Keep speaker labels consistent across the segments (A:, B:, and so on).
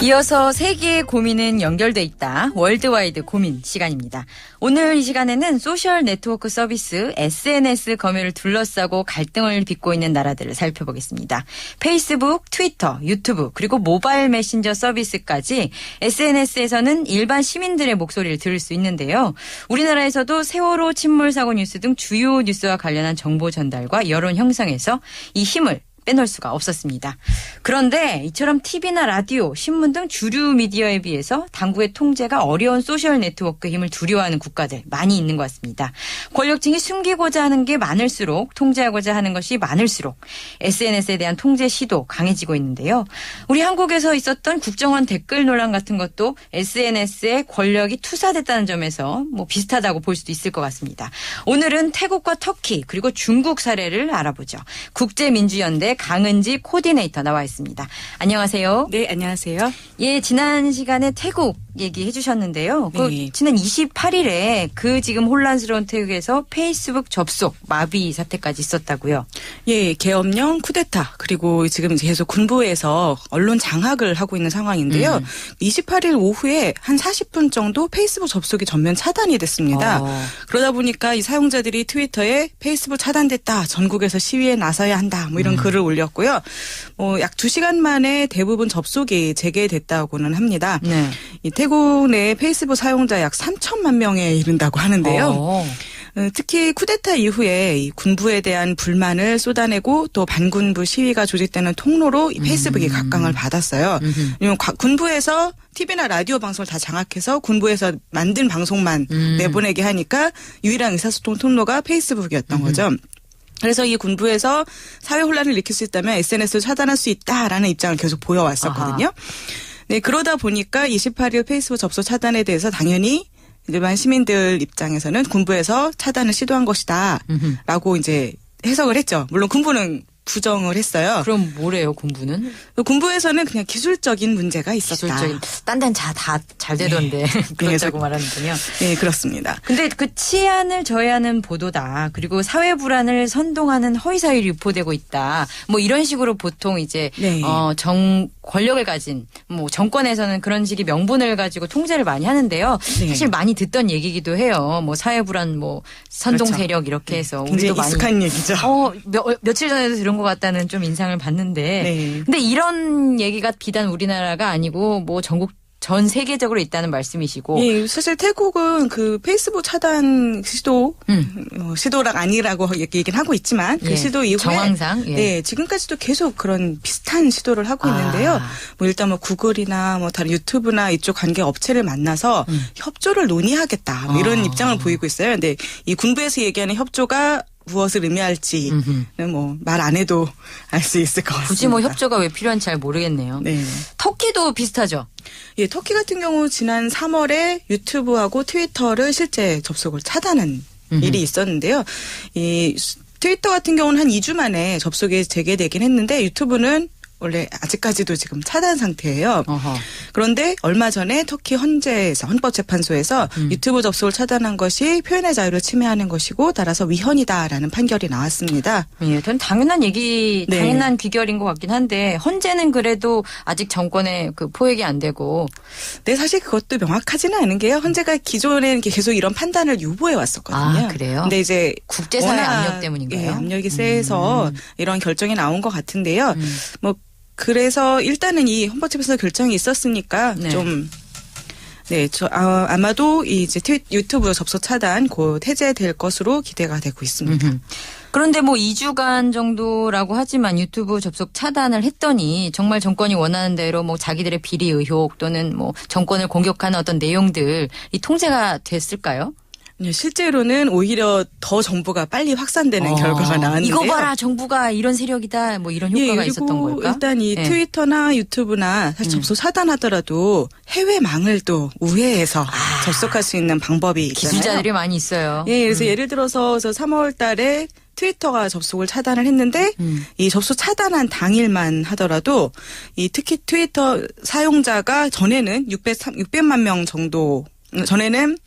A: 이어서 세계의 고민은 연결돼 있다. 월드와이드 고민 시간입니다. 오늘 이 시간에는 소셜 네트워크 서비스 SNS 검열을 둘러싸고 갈등을 빚고 있는 나라들을 살펴보겠습니다. 페이스북, 트위터, 유튜브 그리고 모바일 메신저 서비스까지 SNS에서는 일반 시민들의 목소리를 들을 수 있는데요. 우리나라에서도 세월호 침몰 사고 뉴스 등 주요 뉴스와 관련한 정보 전달과 여론 형성에서 이 힘을 빼놓을 수가 없었습니다. 그런데 이처럼 TV나 라디오, 신문 등 주류 미디어에 비해서 당국의 통제가 어려운 소셜 네트워크의 힘을 두려워하는 국가들 많이 있는 것 같습니다. 권력층이 숨기고자 하는 게 많을수록 통제하고자 하는 것이 많을수록 SNS에 대한 통제 시도 강해지고 있는데요. 우리 한국에서 있었던 국정원 댓글 논란 같은 것도 SNS에 권력이 투사됐다는 점에서 비슷하다고 볼 수도 있을 것 같습니다. 오늘은 태국과 터키 그리고 중국 사례를 알아보죠. 국제민주연대 강은지 코디네이터 나와 있습니다. 안녕하세요.
B: 네, 안녕하세요.
A: 예, 지난 시간에 태국 얘기해 주셨는데요.
B: 네.
A: 지난 28일에 지금 혼란스러운 태국에서 페이스북 접속 마비 사태까지 있었다고요.
B: 예, 계엄령 쿠데타 그리고 지금 계속 군부에서 언론 장악을 하고 있는 상황인데요. 28일 오후에 한 40분 정도 페이스북 접속이 전면 차단이 됐습니다. 그러다 보니까 이 사용자들이 트위터에 페이스북 차단됐다. 전국에서 시위에 나서야 한다. 이런 글을 올렸고요. 약 2시간 만에 대부분 접속이 재개됐다고는 합니다.
A: 네.
B: 이 태국 내 페이스북 사용자 약 3천만 명에 이른다고 하는데요. 특히 쿠데타 이후에 이 군부에 대한 불만을 쏟아내고 또 반군부 시위가 조직되는 통로로 이 페이스북이 각광을 받았어요. 군부에서 TV나 라디오 방송을 다 장악해서 군부에서 만든 방송만 내보내게 하니까 유일한 의사소통 통로가 페이스북이었던 거죠. 그래서 이 군부에서 사회 혼란을 일으킬 수 있다면 SNS를 차단할 수 있다라는 입장을 계속 보여왔었거든요. 네, 그러다 보니까 28일 페이스북 접속 차단에 대해서 당연히 일반 시민들 입장에서는 군부에서 차단을 시도한 것이다 라고 이제 해석을 했죠. 물론 군부는 부정을 했어요.
A: 그럼 뭐래요, 군부는?
B: 군부에서는 그냥 기술적인 문제가 있었다.
A: 기술적인, 딴 데는 다 잘 되던데. 네. 그렇다고 말하는군요.
B: 네, 그렇습니다.
A: 근데 치안을 저해하는 보도다. 그리고 사회 불안을 선동하는 허위사실이 유포되고 있다. 이런 식으로 보통 이제,
B: 네.
A: 권력을 가진, 정권에서는 그런 식의 명분을 가지고 통제를 많이 하는데요.
B: 네.
A: 사실 많이 듣던 얘기기도 해요. 사회 불안, 선동
B: 그렇죠.
A: 세력 이렇게 해서.
B: 굉장히
A: 우리도
B: 익숙한
A: 많이
B: 얘기죠.
A: 며칠 전에도 들은 것 같다는 좀 인상을 받는데.
B: 네.
A: 근데 이런 얘기가 비단 우리나라가 아니고 전국 전 세계적으로 있다는 말씀이시고.
B: 예, 사실 태국은 페이스북 차단 시도랑 아니라고 얘기는 하고 있지만 그 시도 이후에
A: 정황상
B: 네, 지금까지도 계속 그런 비슷한 시도를 하고 있는데요. 일단 구글이나 다른 유튜브나 이쪽 관계 업체를 만나서 협조를 논의하겠다 이런 입장을 보이고 있어요. 근데 이 군부에서 얘기하는 협조가 무엇을 의미할지는 말 안 해도 알 수 있을 것 같습니다.
A: 굳이 협조가 왜 필요한지 잘 모르겠네요.
B: 네.
A: 터키도 비슷하죠?
B: 예, 터키 같은 경우 지난 3월에 유튜브하고 트위터를 실제 접속을 차단한 일이 있었는데요. 이 트위터 같은 경우는 한 2주 만에 접속이 재개되긴 했는데 유튜브는 원래 아직까지도 지금 차단 상태예요. 그런데 얼마 전에 터키 헌법재판소에서 유튜브 접속을 차단한 것이 표현의 자유를 침해하는 것이고 따라서 위헌이다라는 판결이 나왔습니다.
A: 예, 당연한 당연한 귀결인 것 같긴 한데 헌재는 그래도 아직 정권에 포획이 안 되고.
B: 네, 사실 그것도 명확하지는 않은 게요. 헌재가 기존에는 계속 이런 판단을 유보해 왔었거든요.
A: 그래요?
B: 근데 이제
A: 국제사회 압력 때문인가요?
B: 예, 압력이 세서 이런 결정이 나온 것 같은데요. 그래서 일단은 이 헌법재판소 결정이 있었으니까 아마도 이제 유튜브 접속 차단 곧 해제될 것으로 기대가 되고 있습니다.
A: 그런데 2주간 정도라고 하지만 유튜브 접속 차단을 했더니 정말 정권이 원하는 대로 자기들의 비리 의혹 또는 정권을 공격하는 어떤 내용들이 통제가 됐을까요?
B: 실제로는 오히려 더 정보가 빨리 확산되는 결과가 나왔는데요.
A: 이거 봐라, 정부가 이런 세력이다, 이런 효과가 있었던 걸까?
B: 일단 이 트위터나 유튜브나 사실 접속 차단하더라도 해외망을 또 우회해서 접속할 수 있는 방법이 있잖아요.
A: 기술자들이 많이 있어요.
B: 예, 그래서 예를 들어서 3월 달에 트위터가 접속을 차단을 했는데 이 접속 차단한 당일만 하더라도 특히 트위터 사용자가 전에는 600만 명 정도 전에는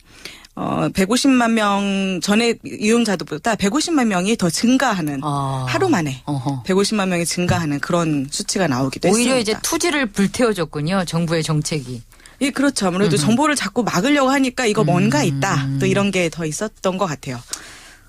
B: 150만 명 전에 이용자들보다 150만 명이 더 증가하는 하루 만에 150만 명이 증가하는 그런 수치가 나오기도 했습니다.
A: 오히려 이제 투지를 불태워줬군요. 정부의 정책이.
B: 예, 그렇죠. 아무래도 정보를 자꾸 막으려고 하니까 이거 뭔가 있다. 또 이런 게 더 있었던 것 같아요.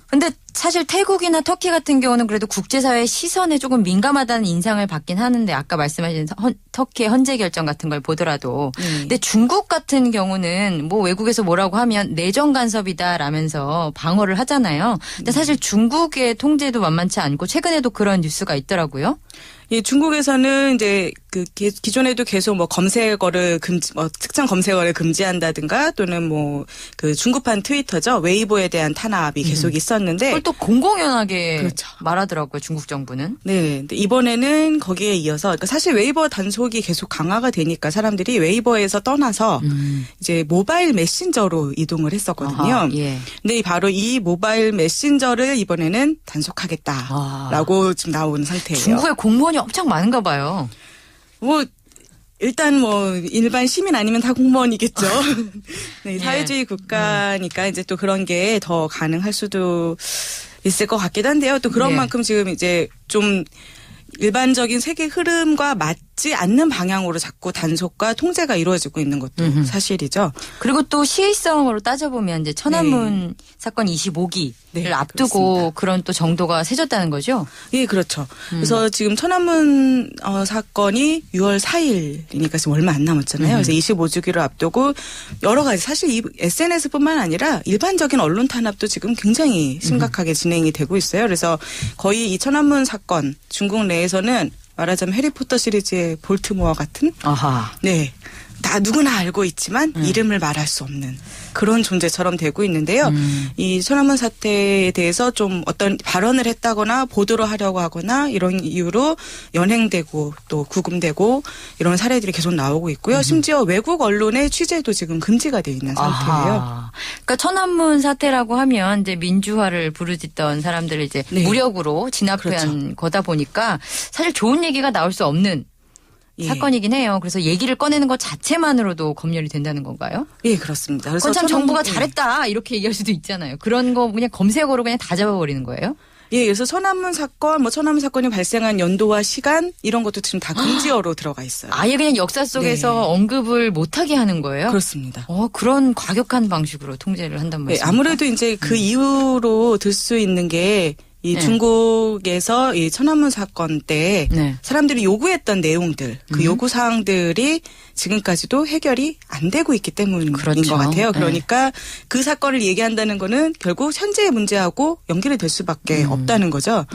A: 근데 사실 태국이나 터키 같은 경우는 그래도 국제사회의 시선에 조금 민감하다는 인상을 받긴 하는데 아까 말씀하신 터키의 헌재 결정 같은 걸 보더라도 근데 중국 같은 경우는 뭐 외국에서 뭐라고 하면 내정 간섭이다라면서 방어를 하잖아요. 근데 사실 중국의 통제도 만만치 않고 최근에도 그런 뉴스가 있더라고요.
B: 예, 중국에서는 이제 그 기존에도 계속 뭐 검색어를 특정 검색어를 금지한다든가 또는 뭐 그 중국판 트위터죠. 웨이보에 대한 탄압이 계속 있었는데
A: 그걸 또 공공연하게
B: 그렇죠.
A: 말하더라고요. 중국 정부는.
B: 네. 근데 이번에는 거기에 이어서 그러니까 사실 웨이보 단속이 계속 강화가 되니까 사람들이 웨이보에서 떠나서 이제 모바일 메신저로 이동을 했었거든요.
A: 아하, 예.
B: 근데 바로 이 모바일 메신저를 이번에는 단속하겠다라고 지금 나온 상태예요.
A: 중국에 공무원이 엄청 많은가 봐요.
B: 뭐 일단 뭐 일반 시민 아니면 다 공무원이겠죠. 네,
A: 예.
B: 사회주의 국가니까 이제 또 그런 게 더 가능할 수도 있을 것 같기도 한데요. 또 그런
A: 예.
B: 만큼 지금 이제 좀 일반적인 세계 흐름과 맞지 않는 방향으로 자꾸 단속과 통제가 이루어지고 있는 것도 사실이죠.
A: 그리고 또 시의성으로 따져보면 이제 천안문 사건 25기를
B: 네,
A: 앞두고 그런 또 정도가 세졌다는 거죠.
B: 예, 그렇죠. 그래서 지금 천안문 사건이 6월 4일이니까 지금 얼마 안 남았잖아요. 그래서 25주기를 앞두고 여러 가지 사실 이 SNS뿐만 아니라 일반적인 언론 탄압도 지금 굉장히 심각하게 진행이 되고 있어요. 그래서 거의 이 천안문 사건 중국 내에서는 말하자면 해리포터 시리즈의 볼트모어 같은
A: 아하.
B: 네. 다 누구나 알고 있지만 이름을 말할 수 없는 그런 존재처럼 되고 있는데요. 이 천안문 사태에 대해서 좀 어떤 발언을 했다거나 보도를 하려고 하거나 이런 이유로 연행되고 또 구금되고 이런 사례들이 계속 나오고 있고요. 심지어 외국 언론의 취재도 지금 금지가 돼 있는 상태예요.
A: 아하. 그러니까 천안문 사태라고 하면 이제 민주화를 부르짖던 사람들을 이제
B: 네.
A: 무력으로 진압한
B: 그렇죠.
A: 거다 보니까 사실 좋은 얘기가 나올 수 없는
B: 예.
A: 사건이긴 해요. 그래서 얘기를 꺼내는 것 자체만으로도 검열이 된다는 건가요?
B: 예, 그렇습니다. 그래서
A: 그건 참
B: 천안문-
A: 정부가
B: 예.
A: 잘했다 이렇게 얘기할 수도 있잖아요. 그런 거 그냥 검색어로 그냥 다 잡아버리는 거예요?
B: 예, 그래서 천안문 사건, 뭐 천안문 사건이 발생한 연도와 시간 이런 것도 지금 다 금지어로 들어가 있어요.
A: 아예 그냥 역사 속에서
B: 네.
A: 언급을 못하게 하는 거예요?
B: 그렇습니다.
A: 그런 과격한 방식으로 통제를 한단
B: 네,
A: 말이죠.
B: 아무래도 이제 그 이유로 들 수 있는 게 이
A: 네.
B: 중국에서 이 천안문 사건 때
A: 네.
B: 사람들이 요구했던 내용들, 그 요구 사항들이 지금까지도 해결이 안 되고 있기 때문인
A: 그렇죠.
B: 것 같아요.
A: 네.
B: 그러니까 그 사건을 얘기한다는 거는 결국 현재의 문제하고 연결이 될 수밖에 없다는 거죠.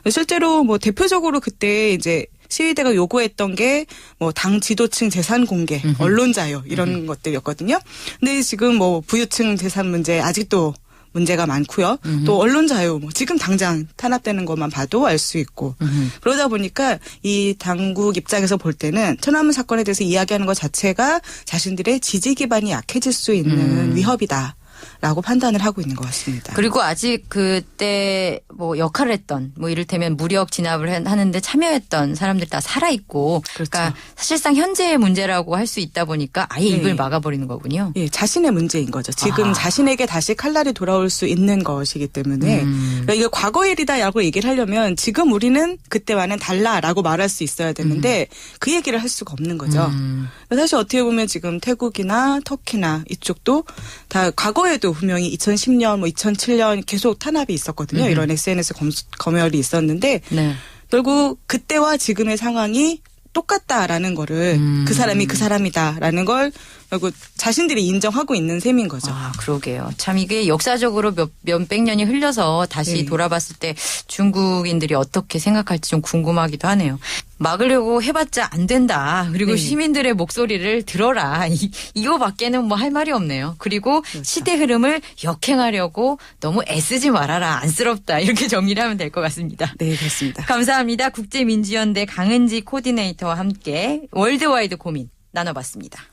B: 실제로 뭐 대표적으로 그때 이제 시위대가 요구했던 게 뭐 당 지도층 재산 공개, 언론 자유 이런 것들이었거든요. 근데 지금 뭐 부유층 재산 문제 아직도 문제가 많고요. 또 언론 자유, 뭐 지금 당장 탄압되는 것만 봐도 알 수 있고 그러다 보니까 이 당국 입장에서 볼 때는 천안문 사건에 대해서 이야기하는 것 자체가 자신들의 지지 기반이 약해질 수 있는 위협이다. 라고 판단을 하고 있는 것 같습니다.
A: 그리고 아직 그때 뭐 역할을 했던 뭐 이를테면 무력 진압을 하는데 참여했던 사람들 다 살아있고
B: 그렇죠.
A: 그러니까 사실상 현재의 문제라고 할 수 있다 보니까 아예
B: 네.
A: 입을 막아버리는 거군요.
B: 예, 자신의 문제인 거죠. 지금
A: 아.
B: 자신에게 다시 칼날이 돌아올 수 있는 것이기 때문에 그러니까 이거 과거 일이다라고 얘기를 하려면 지금 우리는 그때와는 달라라고 말할 수 있어야 되는데 그 얘기를 할 수가 없는 거죠. 사실 어떻게 보면 지금 태국이나 터키나 이쪽도 다 과거에도 분명히 2010년, 뭐 2007년 계속 탄압이 있었거든요. 이런 SNS 검열이 있었는데
A: 네.
B: 결국 그때와 지금의 상황이 똑같다라는 거를 그 사람이 그 사람이다라는 걸 결국 자신들이 인정하고 있는 셈인 거죠.
A: 아, 그러게요. 참 이게 역사적으로 몇백 년이 흘려서 다시
B: 네.
A: 돌아봤을 때 중국인들이 어떻게 생각할지 좀 궁금하기도 하네요. 막으려고 해봤자 안 된다. 그리고
B: 네.
A: 시민들의 목소리를 들어라. 이거밖에는 뭐 할 말이 없네요. 그리고 시대 흐름을 역행하려고 너무 애쓰지 말아라. 안쓰럽다. 이렇게 정리를 하면 될 것 같습니다.
B: 네, 그렇습니다.
A: 감사합니다. 국제민주연대 강은지 코디네이터와 함께 월드와이드 고민 나눠봤습니다.